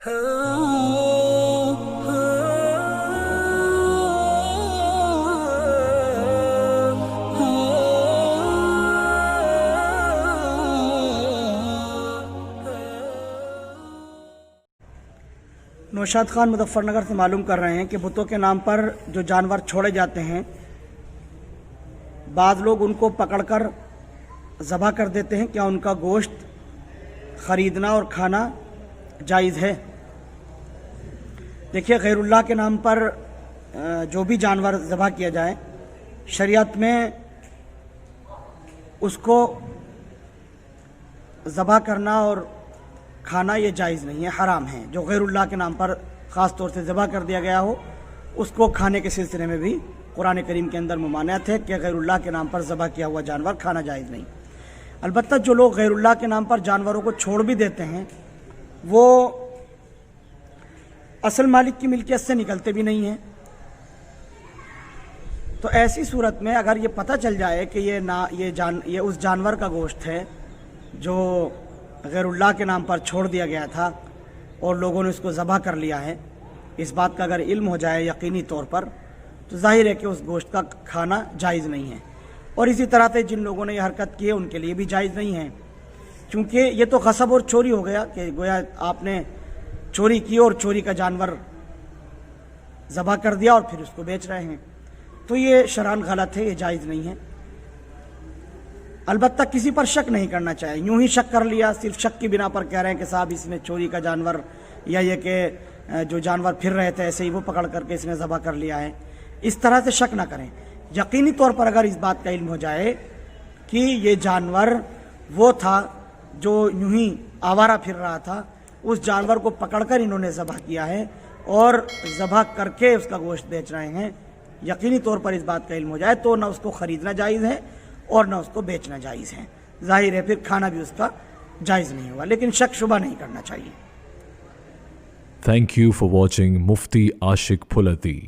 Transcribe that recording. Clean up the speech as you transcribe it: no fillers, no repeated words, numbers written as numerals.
نوشاد خان مظفر نگر سے معلوم کر رہے ہیں کہ بتوں کے نام پر جو جانور چھوڑے جاتے ہیں، بعض لوگ ان کو پکڑ کر ذبح کر دیتے ہیں، کیا ان کا گوشت خریدنا اور کھانا جائز ہے؟ دیکھیے، غیر اللہ کے نام پر جو بھی جانور ذبح کیا جائے، شریعت میں اس کو ذبح کرنا اور کھانا یہ جائز نہیں ہے، حرام ہے۔ جو غیر اللہ کے نام پر خاص طور سے ذبح کر دیا گیا ہو، اس کو کھانے کے سلسلے میں بھی قرآن کریم کے اندر ممانعت ہے کہ غیر اللہ کے نام پر ذبح کیا ہوا جانور کھانا جائز نہیں۔ البتہ جو لوگ غیر اللہ کے نام پر جانوروں کو چھوڑ بھی دیتے ہیں، وہ اصل مالک کی ملکیت سے نکلتے بھی نہیں ہیں، تو ایسی صورت میں اگر یہ پتہ چل جائے کہ یہ اس جانور کا گوشت ہے جو غیر اللہ کے نام پر چھوڑ دیا گیا تھا اور لوگوں نے اس کو ذبح کر لیا ہے، اس بات کا اگر علم ہو جائے یقینی طور پر، تو ظاہر ہے کہ اس گوشت کا کھانا جائز نہیں ہے۔ اور اسی طرح سے جن لوگوں نے یہ حرکت کی ہے ان کے لیے بھی جائز نہیں ہے، کیونکہ یہ تو غصب اور چوری ہو گیا کہ گویا آپ نے چوری کی اور چوری کا جانور ذبح کر دیا اور پھر اس کو بیچ رہے ہیں، تو یہ شرعاً غلط ہے، یہ جائز نہیں ہے۔ البتہ کسی پر شک نہیں کرنا چاہیے، یوں ہی شک کر لیا، صرف شک کی بنا پر کہہ رہے ہیں کہ صاحب اس نے چوری کا جانور، یا یہ کہ جو جانور پھر رہے تھے ایسے ہی وہ پکڑ کر کے اس نے ذبح کر لیا ہے، اس طرح سے شک نہ کریں۔ یقینی طور پر اگر اس بات کا علم ہو جائے کہ یہ جانور وہ تھا جو یوں ہی آوارہ پھر رہا تھا، اس جانور کو پکڑ کر انہوں نے ذبح کیا ہے اور ذبح کر کے اس کا گوشت بیچ رہے ہیں، یقینی طور پر اس بات کا علم ہو جائے تو نہ اس کو خریدنا جائز ہے اور نہ اس کو بیچنا جائز ہے، ظاہر ہے پھر کھانا بھی اس کا جائز نہیں ہوگا، لیکن شک شبہ نہیں کرنا چاہیے۔ Thank you for watching Mufti Ashik Phulati.